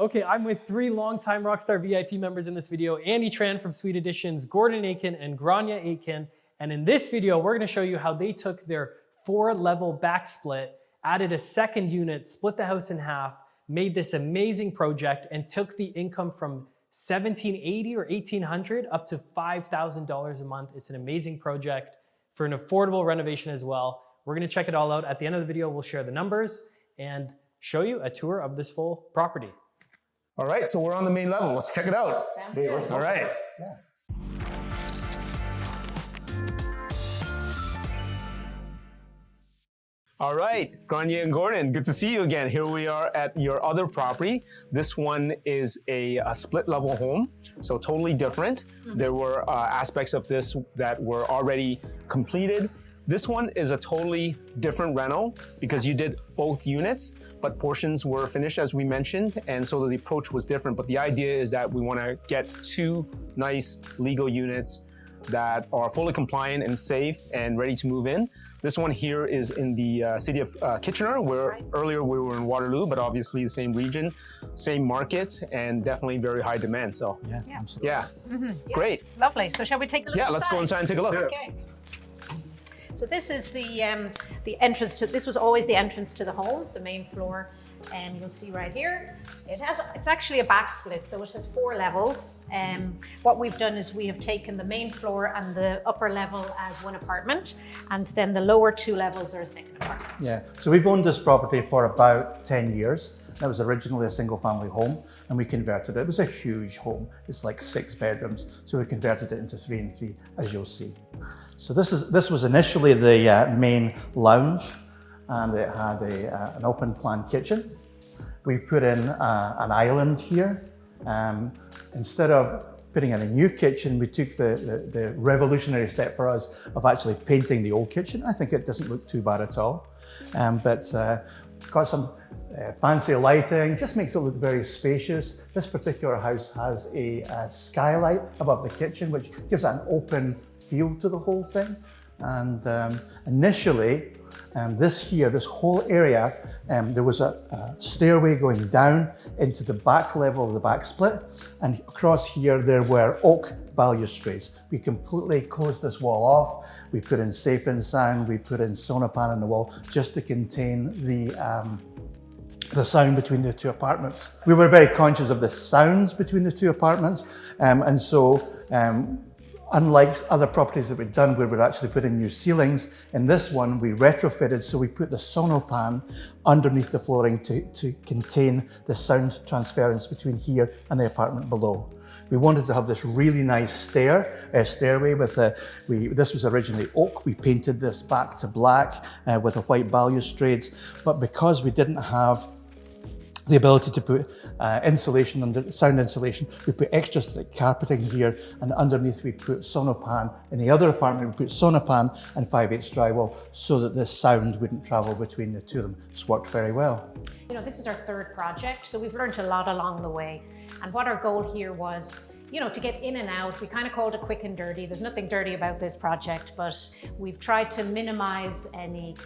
Okay, I'm with three longtime Rockstar VIP members in this video, Andy Tran from Sweet Additions, Gordon Aitken, and Grainne Aitken. And in this video, we're gonna show you how they took their 4-level back split, added a second unit, split the house in half, made this amazing project, and took the income from $1,780 or $1,800 up to $5,000 a month. It's an amazing project for an affordable renovation as well. We're gonna check it all out. At the end of the video, we'll share the numbers and show you a tour of this full property. All right, so we're on the main level. Let's check it out. Sounds good. All right. Yeah. All right, Grainne and Gordon, good to see you again. Here we are at your other property. This one is a split level home, so totally different. There were aspects of this that were already completed. This one is a totally different reno because you did both units, but portions were finished as we mentioned, and so the approach was different. But the idea is that we want to get 2 nice legal units that are fully compliant and safe and ready to move in. This one here is in the city of Kitchener, where earlier we were in Waterloo, but obviously the same region, same market, and definitely very high demand. So Yeah, absolutely. yeah, great. Lovely. So shall we take a look? Yeah, let's go inside and take a look. Okay. So this is the entrance to. This was always the entrance to the home, the main floor. And you'll see right here, it's actually a back split, so it has 4 levels. What we've done is we have taken the main floor and the upper level as one apartment, and then the lower 2 levels are a second apartment. Yeah, so we've owned this property for about 10 years. It was originally a single family home and we converted it. It was a huge home. It's like 6 bedrooms. So we converted it into 3 and 3, as you'll see. So this was initially the main lounge, and it had an open plan kitchen. We put in an island here. Instead of putting in a new kitchen, we took the revolutionary step for us of actually painting the old kitchen. I think it doesn't look too bad at all. But got some fancy lighting, just makes it look very spacious. This particular house has a skylight above the kitchen, which gives that an open feel to the whole thing. And initially, this whole area, there was a stairway going down into the back level of the back split, and across here there were oak balustrades. We completely closed this wall off. We put in safe and sound, we put in sonopan in the wall just to contain the sound between the 2 apartments. We were very conscious of the sounds between the 2 apartments, and so unlike other properties that we'd done where we'd actually put in new ceilings, in this one we retrofitted, so we put the sonopan underneath the flooring to contain the sound transference between here and the apartment below. We wanted to have this really nice stairway with this was originally oak. We painted this back to black with the white balustrades, but because we didn't have the ability to put insulation under sound insulation, we put extra thick carpeting here, and underneath we put sonopan. In the other apartment we put sonopan and 5/8 drywall so that the sound wouldn't travel between the 2 of them. It's worked very well. You know, this is our 3rd project, so we've learned a lot along the way. And what our goal here was, you know, to get in and out. We kind of called it quick and dirty. There's nothing dirty about this project, but we've tried to minimize any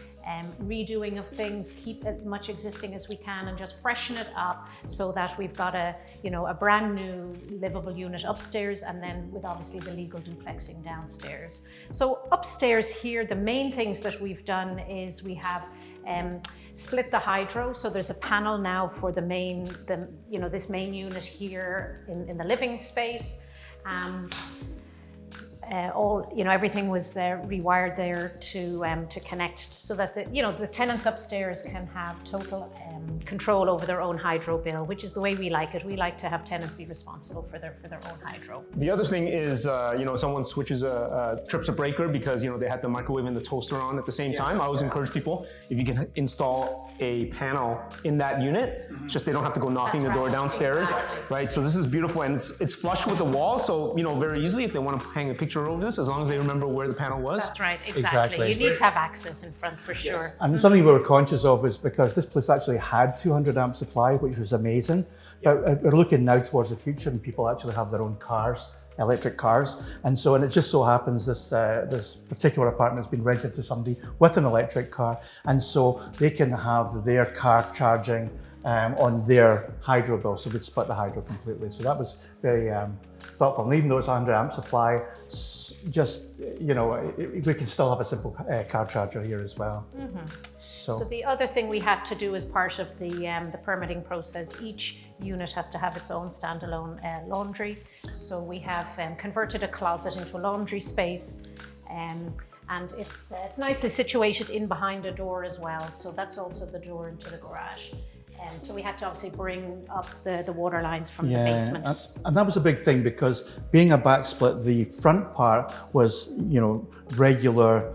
redoing of things, keep as much existing as we can, and just freshen it up so that we've got a brand new livable unit upstairs, and then with obviously the legal duplexing downstairs. So upstairs here, the main things that we've done is we have split the hydro. So there's a panel now for this main unit here in the living space. Everything was rewired there to connect so that the tenants upstairs can have total control over their own hydro bill, which is the way we like it. We like to have tenants be responsible for their own hydro. The other thing is, someone switches trips a breaker because they had the microwave and the toaster on at the same time. I always encourage people, if you can install a panel in that unit, just they don't have to go knocking the door downstairs, right? So this is beautiful, and it's flush with the wall, so very easily if they want to hang a picture over this, as long as they remember where the panel was. That's right, exactly. You need to have access in front for sure. And something we were conscious of is because this place actually had 200 amp supply, which was amazing. But we're looking now towards the future, and people actually have their own cars, electric cars. And it just so happens this particular apartment has been rented to somebody with an electric car. And so they can have their car charging on their hydro bill, so we'd split the hydro completely. So that was very thoughtful. And even though it's 100 amp supply, just, you know, we can still have a simple car charger here as well. So the other thing we had to do as part of the permitting process, each unit has to have its own standalone laundry. So we have converted a closet into a laundry space, and it's nicely situated in behind a door as well. So that's also the door into the garage. So we had to obviously bring up the water lines from the basement. And that was a big thing, because being a back split, the front part was, you know, regular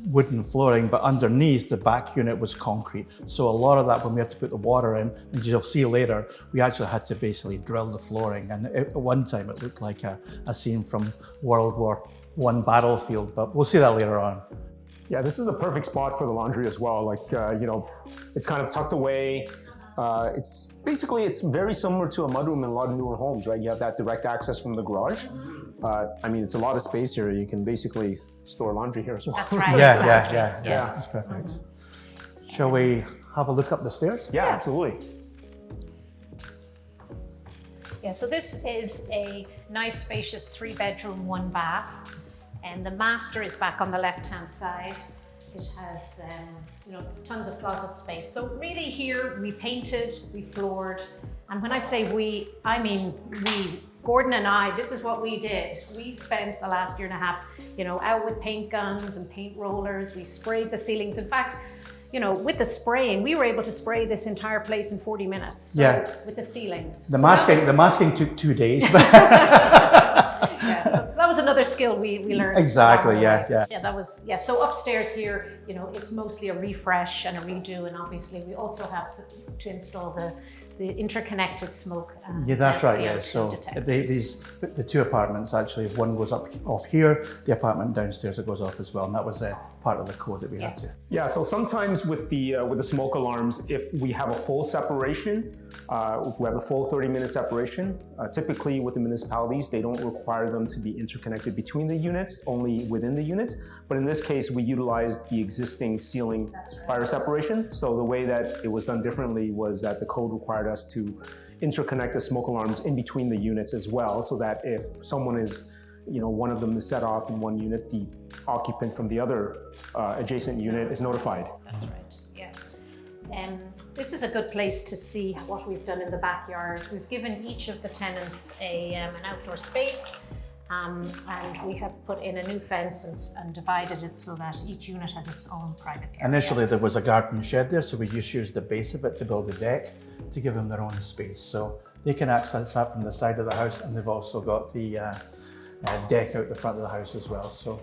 wooden flooring, but underneath the back unit was concrete. So a lot of that, when we had to put the water in, and you'll see later, we actually had to basically drill the flooring. And at one time it looked like a scene from World War I battlefield, but we'll see that later on. Yeah, this is the perfect spot for the laundry as well. Like, you know, it's kind of tucked away. It's very similar to a mudroom in a lot of newer homes, right? You have that direct access from the garage. I mean, it's a lot of space here. You can basically store laundry here as well. That's right. Yeah, exactly. yeah. Yes. That's perfect. Shall we have a look up the stairs? Yeah, absolutely. Yeah, so this is a nice spacious 3-bedroom, 1 bath. And the master is back on the left-hand side. It has, you know, tons of closet space. So really here, we painted, we floored. And when I say we, I mean we. Gordon and I, this is what we did. We spent the last year and a half, you know, out with paint guns and paint rollers. We sprayed the ceilings. In fact, you know, with the spraying, we were able to spray this entire place in 40 minutes. So with the ceilings. The masking took 2 days. So that was another skill we learned. Exactly, yeah. Yeah, that was, so upstairs here, you know, it's mostly a refresh and a redo, and obviously we also have to install the interconnected smoke. That's right, CO2 So detectors. the 2 apartments, actually, one goes up off here, the apartment downstairs it goes off as well, and that was part of the code that we had to. Yeah, so sometimes with the smoke alarms, if we have a full separation, if we have a full 30-minute separation, typically with the municipalities, they don't require them to be interconnected between the units, only within the units. But in this case, we utilized the existing ceiling fire separation. So the way that it was done differently was that the code required us to interconnect the smoke alarms in between the units as well, so that if someone is, you know, one of them is set off in one unit, the occupant from the other adjacent unit is notified. That's right, yeah. This is a good place to see what we've done in the backyard. We've given each of the tenants an outdoor space, and we have put in a new fence and divided it so that each unit has its own private area. Initially there was a garden shed there, so we just used the base of it to build a deck to give them their own space. So they can access that from the side of the house, and they've also got the deck out the front of the house as well. So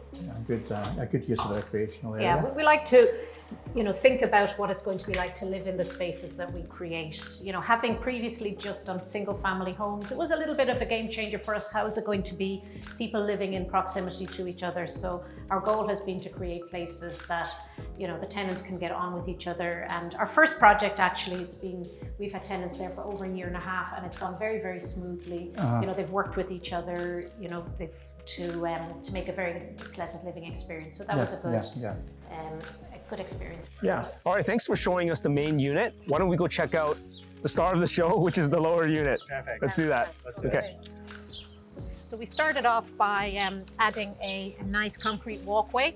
a good use of the recreational area. Yeah, we like to, you know, think about what it's going to be like to live in the spaces that we create. You know, having previously just done single family homes, it was a little bit of a game changer for us. How is it going to be people living in proximity to each other? So our goal has been to create places that, you know, the tenants can get on with each other. And our first project, actually, we've had tenants there for over 1.5 years, and it's gone very, very smoothly. You know, they've worked with each other, you know, to make a very pleasant living experience. So that was a good experience. Yeah. All right, thanks for showing us the main unit. Why don't we go check out the star of the show, which is the lower unit. Perfect. Let's do that. Okay. So we started off by adding a nice concrete walkway.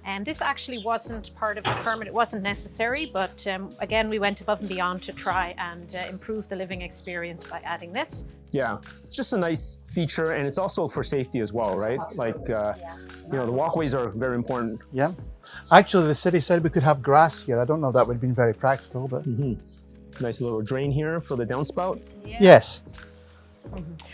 And this actually wasn't part of the permit, it wasn't necessary, but again, we went above and beyond to try and improve the living experience by adding this. Yeah, it's just a nice feature, and it's also for safety as well, right? Like, you know, the walkways are very important. Yeah. Actually, the city said we could have grass here. I don't know if that would have been very practical, but... Nice little drain here for the downspout. Yeah. Yes.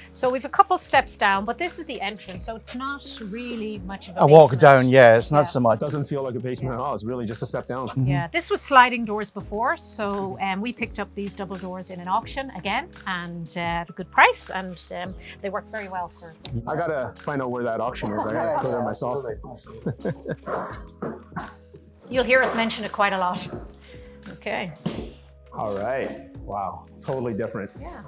So we've a couple steps down, but this is the entrance, so it's not really much of a walk basement. down, it's not so much. It doesn't feel like a basement at all. It's really just a step down. Yeah, this was sliding doors before, so we picked up these double doors in an auction again, and at a good price, and they work very well for. I gotta find out where that auction is. I gotta go there myself. You'll hear us mention it quite a lot. Okay. All right. Wow. Totally different. Yeah.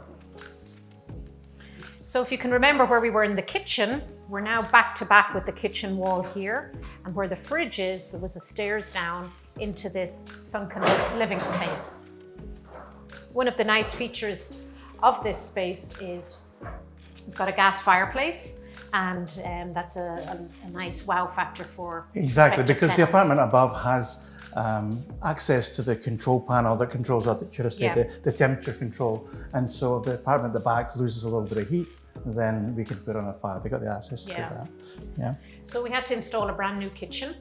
So if you can remember where we were in the kitchen, we're now back to back with the kitchen wall here. And where the fridge is, there was a stairs down into this sunken living space. one of the nice features of this space is we've got a gas fireplace, and that's a nice wow factor for Exactly, because tenants. the apartment above has access to the control panel that controls, should I say, the temperature control. And so if the apartment at the back loses a little bit of heat, then we can put on a fire. They got the access to that. Yeah. So we had to install a brand new kitchen,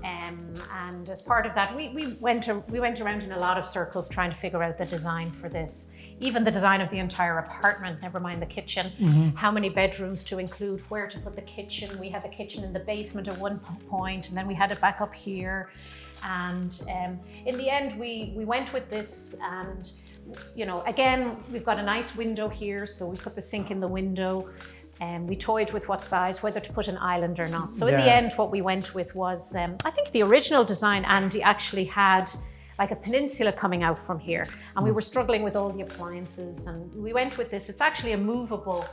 and as part of that, we went around in a lot of circles trying to figure out the design for this. Even the design of the entire apartment, never mind the kitchen, how many bedrooms to include, where to put the kitchen. We had the kitchen in the basement at one point, and then we had it back up here. And in the end, we went with this, and you know, again, we've got a nice window here, so we put the sink in the window, and we toyed with what size, whether to put an island or not. So in the end, what we went with was, I think the original design, Andy, actually had like a peninsula coming out from here, and we were struggling with all the appliances, and we went with this. It's actually a movable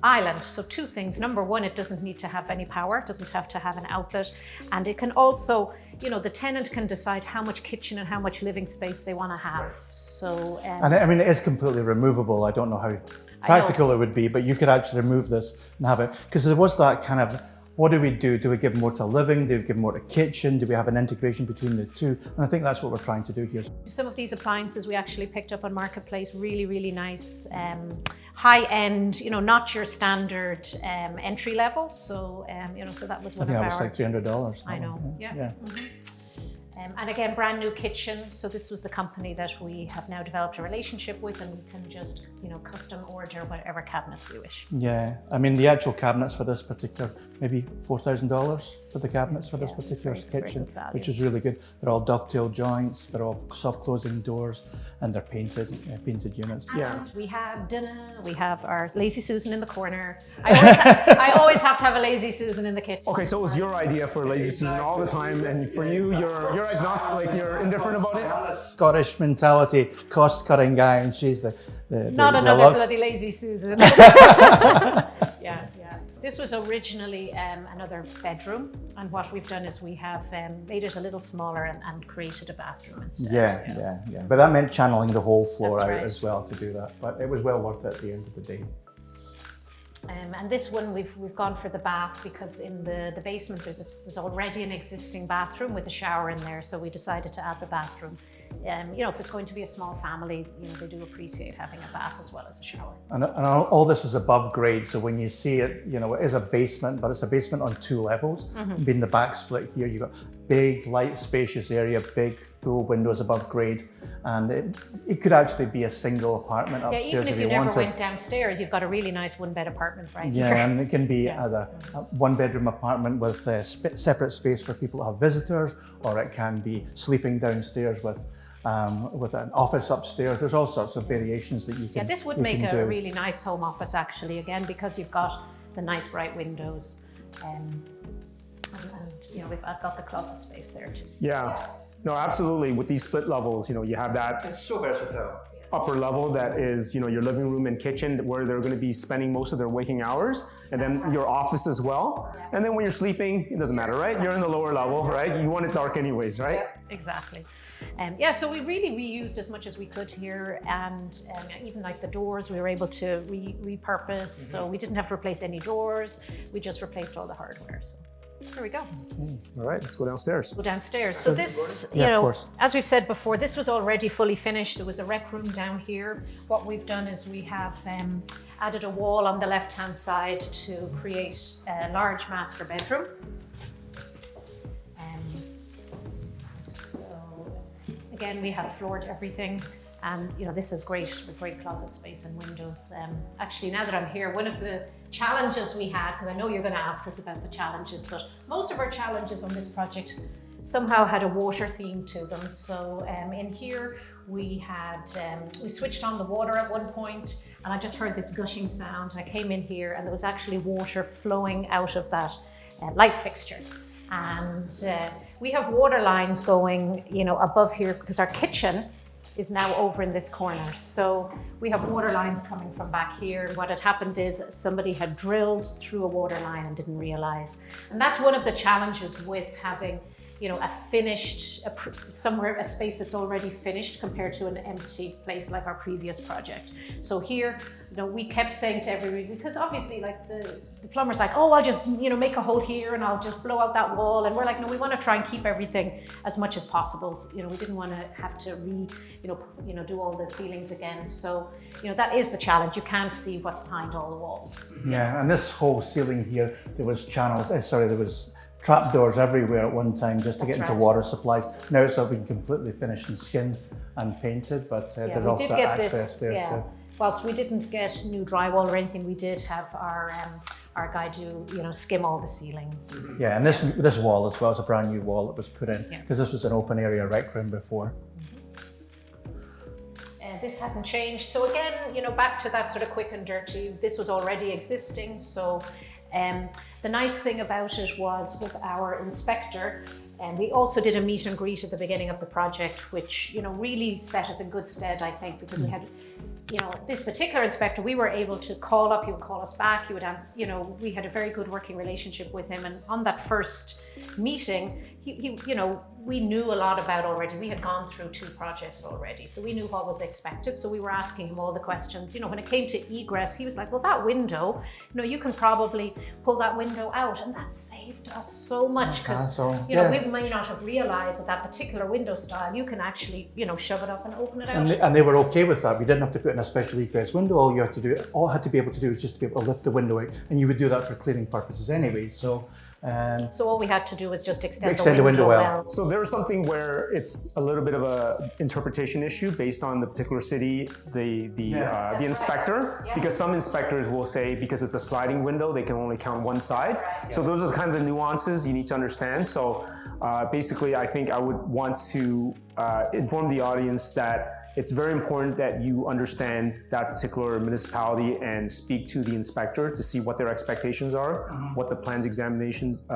island. So two things. Number one, it doesn't need to have any power, it doesn't have to have an outlet, and it can also, you know, the tenant can decide how much kitchen and how much living space they want to have. So and I mean, it is completely removable. I don't know how practical it would be, but you could actually remove this and have it, because there was that kind of, what do we do? Do we give more to living? Do we give more to kitchen? Do we have an integration between the two? And I think that's what we're trying to do here. Some of these appliances we actually picked up on Marketplace, really, really nice, high-end, you know, not your standard entry level. So, you know, so that was one of our... I think that was like $300. I know, yeah. And again, brand new kitchen. So this was the company that we have now developed a relationship with, and we can just, you know, custom order whatever cabinets we wish. Yeah, I mean, the actual cabinets for this particular, maybe $4,000 for the cabinets for this particular kitchen, which is really good. They're all dovetail joints, they're all soft closing doors, and they're painted units. And we have dinner, we have our Lazy Susan in the corner. I always have to have a Lazy Susan in the kitchen. Okay, so it was your idea for Lazy Susan all the time, and for you, you're agnostic, like you're indifferent about it? Scottish mentality, cost-cutting guy, and she's the Not another bloody Lazy Susan. Yeah. This was originally another bedroom, and what we've done is we have made it a little smaller and created a bathroom instead. Yeah. But that meant channeling the whole floor That's out right. as well to do that. But it was well worth it at the end of the day. And this one we've gone for the bath, because in the basement there's already an existing bathroom with a shower in there, so we decided to add the bathroom. You know, if it's going to be a small family, you know, they do appreciate having a bath as well as a shower. And all this is above grade, so when you see it, you know, it is a basement, but it's a basement on 2 levels. Being the back split here, you've got big, light, spacious area, big, full windows above grade, and it could actually be a single apartment upstairs even if you wanted. never went downstairs, you've got a really nice 1-bed apartment right here. Yeah, and it can be either a 1-bedroom apartment with separate space for people to have visitors, or it can be sleeping downstairs with an office upstairs. There's all sorts of variations that you can do. Yeah, this would make a really nice home office actually, again, because you've got the nice bright windows, and you know, I've got the closet space there too. Yeah, no, absolutely. With these split levels, you know, you have that It's so versatile. upper level that is, you know, your living room and kitchen, where they're going to be spending most of their waking hours, and then your office as well. And then when you're sleeping, it doesn't matter, right? You're in the lower level, right? You want it dark anyways, right? Yeah, exactly. Yeah, so we really reused as much as we could here, and even like the doors we were able to repurpose. So we didn't have to replace any doors, we just replaced all the hardware. So there we go. All right, let's go downstairs. Go downstairs. So this, you Yeah, of know, course. as we've said before, this was already fully finished. There was a rec room down here. What we've done is we have added a wall on the left-hand side to create a large master bedroom. Again, we have floored everything, and you know, this is great with great closet space and windows. Actually, now that I'm here, one of the challenges we had, because I know you're going to ask us about the challenges, but most of our challenges on this project somehow had a water theme to them. So in here we had we switched on the water at one point, and I just heard this gushing sound. I came in here, and there was actually water flowing out of that light fixture. And we have water lines going, you know, above here, because our kitchen is now over in this corner. So we have water lines coming from back here. What had happened is somebody had drilled through a water line and didn't realize. And that's one of the challenges with having, you know, a space that's already finished compared to an empty place like our previous project. So here, you know, we kept saying to everybody, because obviously like the plumber's like, oh, I'll just, you know, make a hole here and I'll just blow out that wall. And we're like, no, we want to try and keep everything as much as possible. You know, we didn't want to have to do all the ceilings again. So, you know, that is the challenge. You can't see what's behind all the walls. Yeah, and this whole ceiling here, there was there was trapdoors everywhere at one time just to get into water supplies. Now it's all been completely finished and skinned and painted, but there's also access there too. Whilst we didn't get new drywall or anything, we did have our guy do, you know, skim all the ceilings. Yeah, and this wall as well is a brand new wall that was put in because this was an open area rec room before. This hadn't changed. So again, you know, back to that sort of quick and dirty, this was already existing. So the nice thing about it was with our inspector, and we also did a meet and greet at the beginning of the project, which, you know, really set us in good stead, I think, because we had, you know, this particular inspector, we were able to call up, he would call us back, he would answer, you know, we had a very good working relationship with him. And on that first meeting, he you know, we knew a lot about already. We had gone through 2 projects already, so we knew what was expected. So we were asking him all the questions. You know, when it came to egress, he was like, well, that window, you know, you can probably pull that window out. And that saved us so much because, you know, we may not have realized that particular window style, you can actually, you know, shove it up and open it out. And they were okay with that. We didn't have to put in a special egress window. All I had to be able to do was just to be able to lift the window out. And you would do that for cleaning purposes anyway. So all we had to do was just extend the window well. So there's something where it's a little bit of a interpretation issue based on the particular city, the inspector, because some inspectors will say because it's a sliding window, they can only count one side. So those are kind of the nuances you need to understand. So basically, I think I would want to inform the audience that it's very important that you understand that particular municipality and speak to the inspector to see what their expectations are, what the plan's examinations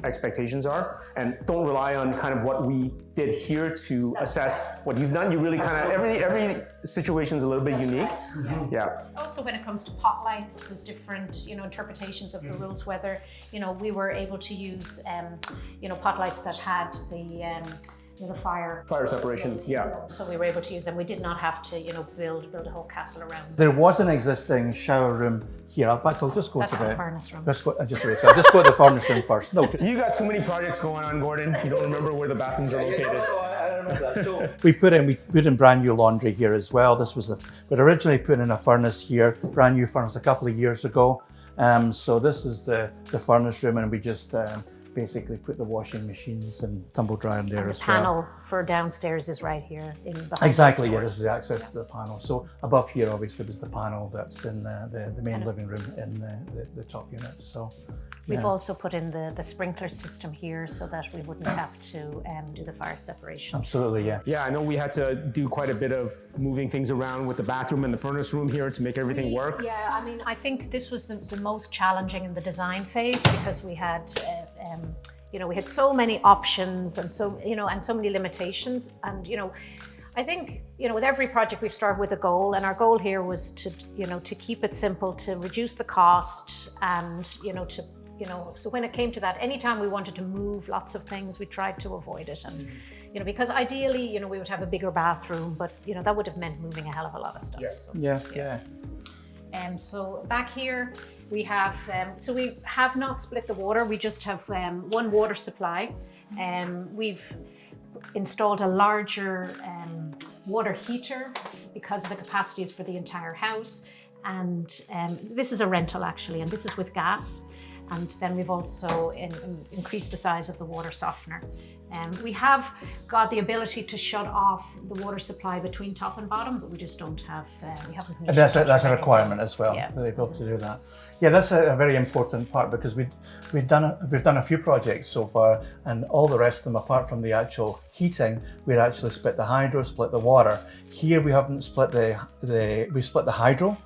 expectations are, and don't rely on kind of what we did here to assess what you've done. You really kind of, every situation is a little bit unique. Yeah. Also, when it comes to pot lights, there's different, you know, interpretations of the rules, whether, you know, we were able to use, you know, pot lights that had the fire separation, So we were able to use them. We did not have to, you know, build a whole castle around them. there was an existing shower room here. In fact, I'll just go That's to the furnace room. I'll just go to the furnace room first. No, You got too many projects going on, Gordon. You don't remember where the bathrooms are located. I don't know that. So we put in brand new laundry here as well. This was we'd originally put in a furnace here, brand new furnace a couple of years ago. So this is the furnace room, and we just basically put the washing machines and tumble dryer in there as well. The panel for downstairs is right here in behind. Exactly, yeah, this is the access to the panel. So above here, obviously, was the panel that's in the main living room in the top unit. So we've also put in the sprinkler system here so that we wouldn't have to do the fire separation. Absolutely, yeah. Yeah, I know we had to do quite a bit of moving things around with the bathroom and the furnace room here to make everything work. Yeah, I mean, I think this was the most challenging in the design phase because we had, you know, we had so many options and so many limitations. And, you know, I think, you know, with every project we've started with a goal, and our goal here was to, you know, to keep it simple, to reduce the cost, and, so when it came to that, anytime we wanted to move lots of things, we tried to avoid it. And, you know, because ideally, you know, we would have a bigger bathroom, but, you know, that would have meant moving a hell of a lot of stuff. Yes. So, Yeah. So back here, we have, so we have not split the water. We just have one water supply. We've installed a larger water heater because the capacity is for the entire house. And this is a rental actually, and this is with gas. And then we've also increased the size of the water softener. We have got the ability to shut off the water supply between top and bottom, but we just don't have, we haven't. And that's a requirement as well, that they're able to do that. Yeah, that's a very important part because we've done a few projects so far, and all the rest of them, apart from the actual heating, we'd actually split the hydro, split the water. Here we haven't split we split the hydro,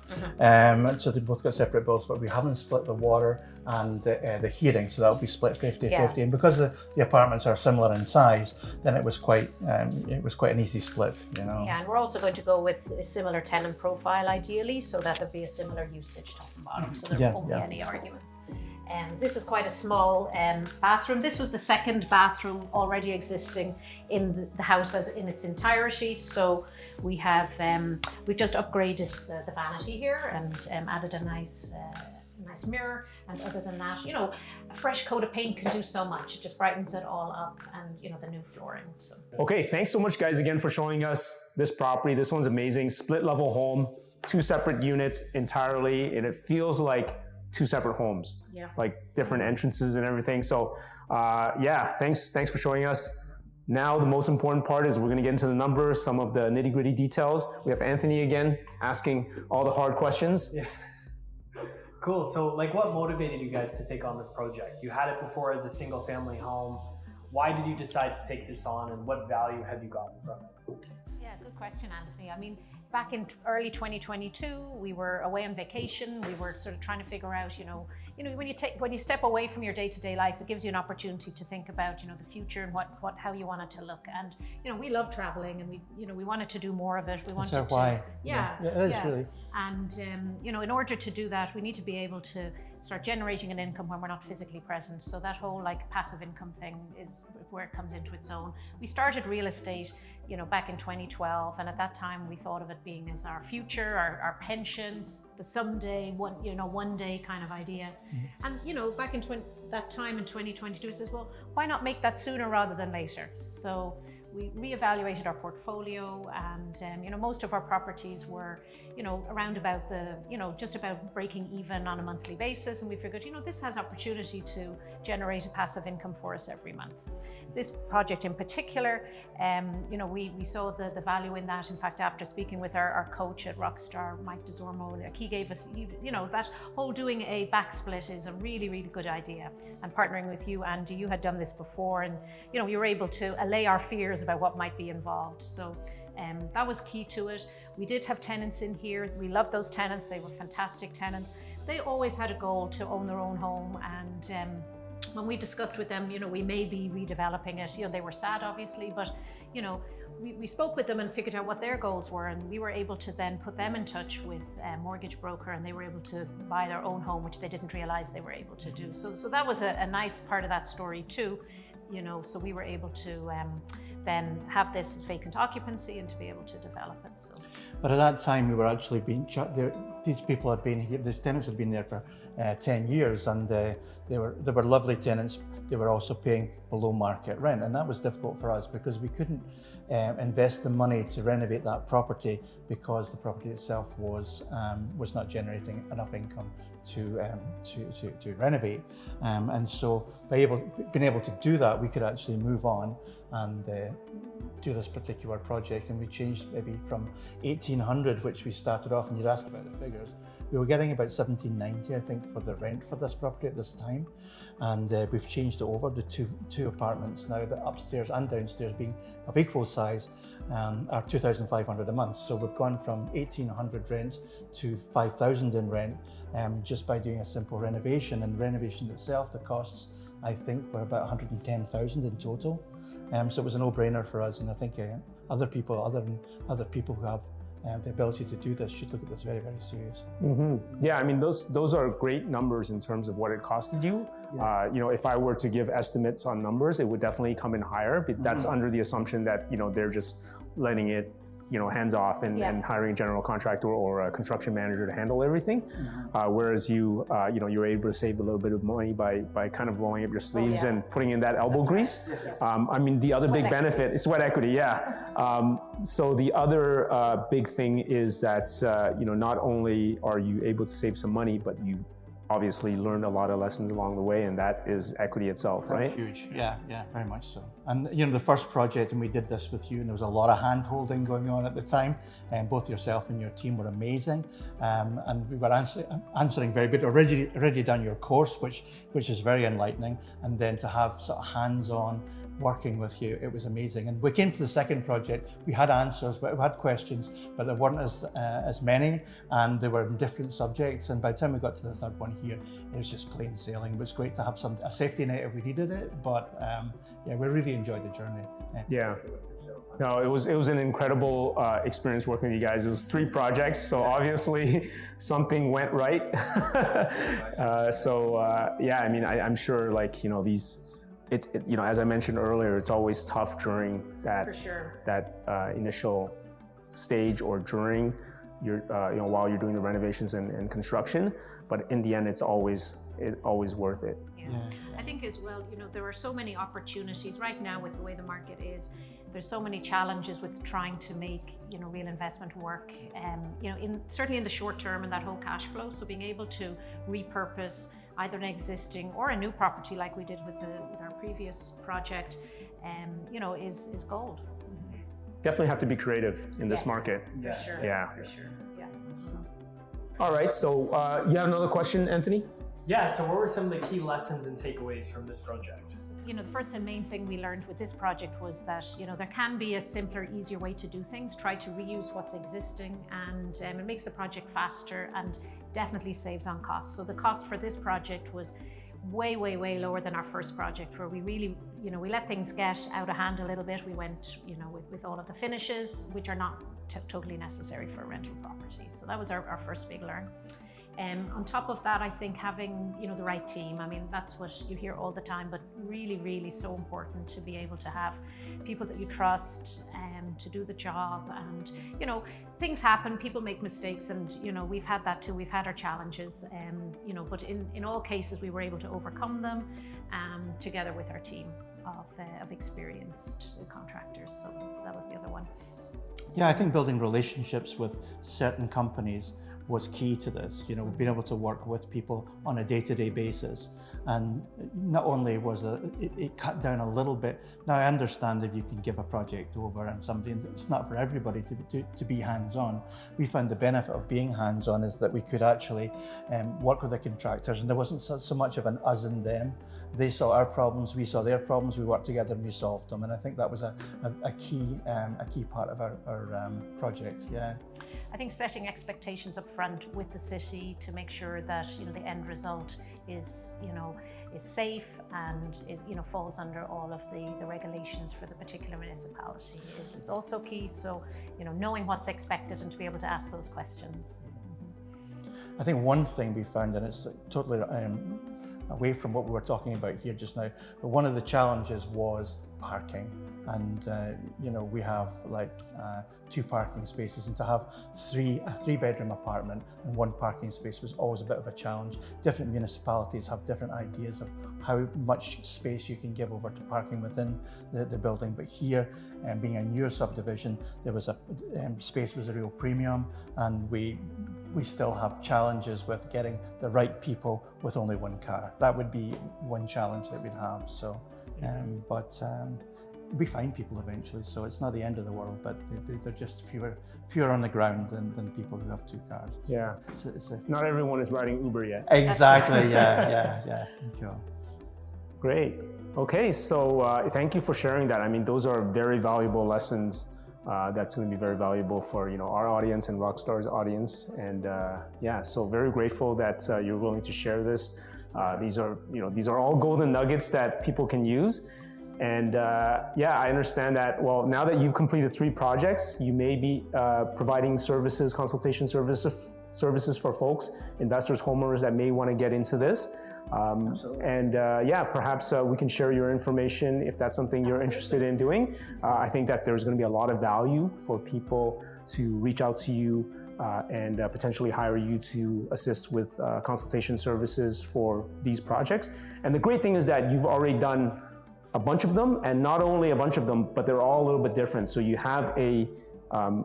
so they both got separate bills, but we haven't split the water and the heating, so that'll be split 50-50. And because the apartments are similar in size, then it was quite an easy split, you know. Yeah, and we're also going to go with a similar tenant profile ideally, so that there'll be a similar usage top and bottom, so there won't be any arguments. This is quite a small bathroom. This was the second bathroom already existing in the house as in its entirety. So we have we've just upgraded the vanity here and added a nice mirror. And other than that, you know, a fresh coat of paint can do so much. It just brightens it all up, and you know, the new flooring. So. Okay, thanks so much, guys, again for showing us this property. This one's amazing. Split level home, 2 separate units entirely, and it feels like 2 separate homes, like different entrances and everything. So yeah, thanks for showing us. Now the most important part is we're gonna get into the numbers, some of the nitty gritty details. We have Anthony again asking all the hard questions. Yeah. Cool. So like, what motivated you guys to take on this project? You had it before as a single family home. Why did you decide to take this on, and what value have you gotten from it? Yeah, good question, Anthony. I mean, back in early 2022, we were away on vacation. We were sort of trying to figure out, you know, when you step away from your day-to-day life, it gives you an opportunity to think about, you know, the future and how you want it to look. And you know, we love traveling, and we wanted to do more of it. We wanted to, why? Yeah, it is really. And you know, in order to do that, we need to be able to start generating an income when we're not physically present. So that whole like passive income thing is where it comes into its own. We started real estate, you know, back in 2012, and at that time we thought of it being as our future, our pensions, the someday, one day kind of idea. Mm-hmm. And you know, back in that time in 2022, we says, well, why not make that sooner rather than later? So we reevaluated our portfolio, and you know, most of our properties were, you know, around about just about breaking even on a monthly basis, and we figured, you know, this has opportunity to generate a passive income for us every month. This project in particular, you know, we saw the value in that. In fact, after speaking with our coach at Rockstar, Mike DeZormo, like, he gave us, you know, that whole doing a back split is a really, really good idea. And partnering with you, Andy, you had done this before, and you know, you were able to allay our fears about what might be involved. So that was key to it. We did have tenants in here. We loved those tenants. They were fantastic tenants. They always had a goal to own their own home, and when we discussed with them, you know, we may be redeveloping it. You know, they were sad, obviously, but you know, we spoke with them and figured out what their goals were, and we were able to then put them in touch with a mortgage broker, and they were able to buy their own home, which they didn't realize they were able to do. So that was a nice part of that story too, you know. So we were able to then have this vacant occupancy and to be able to develop it. So. But at that time, we were actually being these people had been here. These tenants had been there for 10 years, and they were lovely tenants. They were also paying below market rent, and that was difficult for us because we couldn't invest the money to renovate that property because the property itself was not generating enough income to renovate. And so being able to do that, we could actually move on and do this particular project. And we changed maybe from 1800, which we started off, and you'd asked about the figures. We were getting about 1790, I think, for the rent for this property at this time. And we've changed it over. The two apartments now, the upstairs and downstairs being of equal size, are 2,500 a month. So we've gone from 1,800 rent to 5,000 in rent just by doing a simple renovation. And the renovation itself, the costs, I think, were about 110,000 in total. So it was a no-brainer for us. And I think other people who have the ability to do this should look at this very, very seriously. Mm-hmm. Yeah, I mean, those are great numbers in terms of what it costed you. Yeah. You know, if I were to give estimates on numbers, it would definitely come in higher, but that's under the assumption that, you know, they're just letting it, you know, hands off and hiring a general contractor or a construction manager to handle everything. Whereas you know, you're able to save a little bit of money by kind of rolling up your sleeves and putting in that elbow grease. Right. Yes. I mean, the other big benefit is sweat equity. Yeah. So the other big thing is that, you know, not only are you able to save some money, but you've obviously learned a lot of lessons along the way, and that is equity itself, right? That's huge. Yeah, very much so. And you know, the first project, and we did this with you, and there was a lot of hand-holding going on at the time, and both yourself and your team were amazing. And we were answering very good, already done your course, which is very enlightening, and then to have sort of hands-on working with you, it was amazing. And we came to the second project, we had answers, but we had questions, but there weren't as many, and they were in different subjects. And by the time we got to the third one here, it was just plain sailing. It was great to have a safety net if we needed it, but yeah, we're really really enjoyed the journey. Yeah. No, it was an incredible experience working with you guys. It was 3 projects, so obviously something went right. Yeah, I mean, I'm sure, like, you know, it's you know, as I mentioned earlier, it's always tough during that initial stage or during your you know, while you're doing the renovations and construction. But in the end, it's always worth it. Yeah. I think as well, you know, there are so many opportunities right now with the way the market is. There's so many challenges with trying to make, you know, real investment work, you know, certainly in the short term and that whole cash flow. So being able to repurpose either an existing or a new property like we did with our previous project, you know, is gold. Definitely have to be creative in this market. For sure. Yeah. For sure. Yeah. All right. So you have another question, Anthony? Yeah, so what were some of the key lessons and takeaways from this project? You know, the first and main thing we learned with this project was that, you know, there can be a simpler, easier way to do things. Try to reuse what's existing, and it makes the project faster and definitely saves on costs. So the cost for this project was way, way, way lower than our first project, where we really, you know, we let things get out of hand a little bit. We went, you know, with all of the finishes, which are not totally necessary for a rental property. So that was our first big learn. On top of that, I think having, you know, the right team. I mean, that's what you hear all the time, but really, really so important to be able to have people that you trust to do the job. And, you know, things happen, people make mistakes, and, you know, we've had that too. We've had our challenges, you know, but in all cases, we were able to overcome them together with our team of experienced contractors. So that was the other one. Yeah, I think building relationships with certain companies was key to this. You know, being able to work with people on a day-to-day basis, and not only was it cut down a little bit. Now I understand if you can give a project over and somebody, it's not for everybody to be hands-on. We found the benefit of being hands-on is that we could actually work with the contractors, and there wasn't so much of an us and them. They saw our problems, we saw their problems, we worked together and we solved them. And I think that was a key part of our project. Yeah. I think setting expectations up front with the city to make sure that, you know, the end result is, you know, is safe and it, you know, falls under all of the regulations for the particular municipality is also key. So, you know, knowing what's expected and to be able to ask those questions. I think one thing we found, and it's totally away from what we were talking about here just now, but one of the challenges was parking. And you know, we have like 2 parking spaces, and to have a 3-bedroom apartment and 1 parking space was always a bit of a challenge. Different municipalities have different ideas of how much space you can give over to parking within the building. But here, being a newer subdivision, there was space was a real premium, and we still have challenges with getting the right people with only 1 car. That would be one challenge that we'd have. So, we find people eventually, so it's not the end of the world, but they're just fewer on the ground than people who have 2 cars. Yeah. So Not everyone is riding Uber yet. Exactly. Yeah. Cool. Great. Okay, so thank you for sharing that. I mean, those are very valuable lessons. That's going to be very valuable for, you know, our audience and Rockstar's audience. And yeah, so very grateful that you're willing to share this. These are all golden nuggets that people can use. And yeah, I understand that, well, now that you've completed 3 projects, you may be providing services, consultation services for folks, investors, homeowners that may want to get into this. And yeah, perhaps we can share your information if that's something you're interested in doing. I think that there's going to be a lot of value for people to reach out to you and potentially hire you to assist with consultation services for these projects. And the great thing is that you've already done a bunch of them, and not only a bunch of them, but they're all a little bit different. So you have a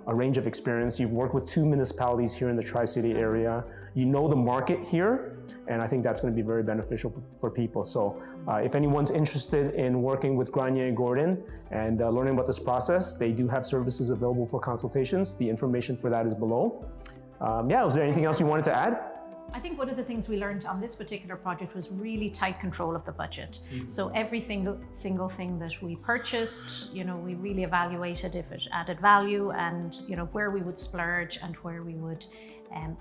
range of experience. You've worked with 2 municipalities here in the Tri-City area. You know the market here, and I think that's going to be very beneficial for people. So if anyone's interested in working with Grainne and Gordon and learning about this process, they do have services available for consultations. The information for that is below. Yeah, was there anything else you wanted to add? I think one of the things we learned on this particular project was really tight control of the budget. So every single thing that we purchased, you know, we really evaluated if it added value and, you know, where we would splurge and where we would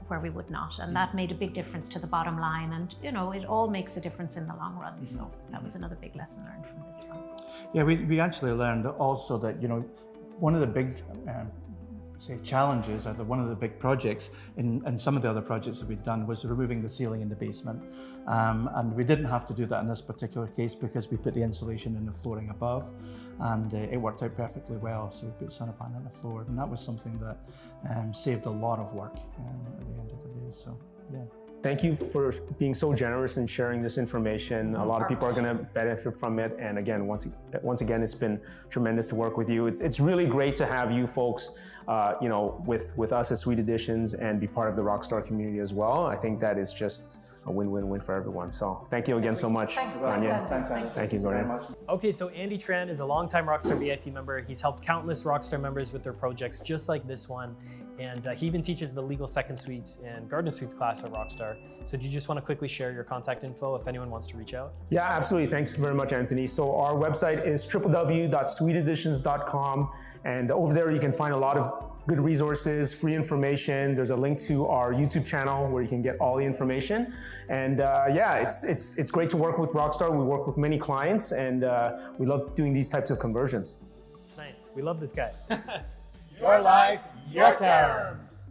where we would not. And that made a big difference to the bottom line. And, you know, it all makes a difference in the long run. So that was another big lesson learned from this one. Yeah, we actually learned also that, you know, one of the big challenges, or one of the big projects in some of the other projects that we'd done, was removing the ceiling in the basement. And we didn't have to do that in this particular case because we put the insulation in the flooring above, and it worked out perfectly well. So we put solar panel on the floor, and that was something that saved a lot of work at the end of the day. So, yeah. Thank you for being so generous and sharing this information. A lot of people are going to benefit from it. And again, once again, it's been tremendous to work with you. It's really great to have you folks, you know, with us at Sweet Additions and be part of the Rockstar community as well. I think that is just a win-win-win for everyone. So thank you again so much. Thanks, Grainne. Thank you, Grainne. Okay, so Andy Tran is a longtime Rockstar VIP member. He's helped countless Rockstar members with their projects just like this one. And he even teaches the Legal Second Suites and Garden Suites class at Rockstar. So do you just want to quickly share your contact info if anyone wants to reach out? Yeah, absolutely. Thanks very much, Anthony. So our website is www.sweetadditions.com. And over there, you can find a lot of good resources, free information. There's a link to our YouTube channel where you can get all the information. And yeah, it's great to work with Rockstar. We work with many clients, and we love doing these types of conversions. Nice. We love this guy. Your life, your terms.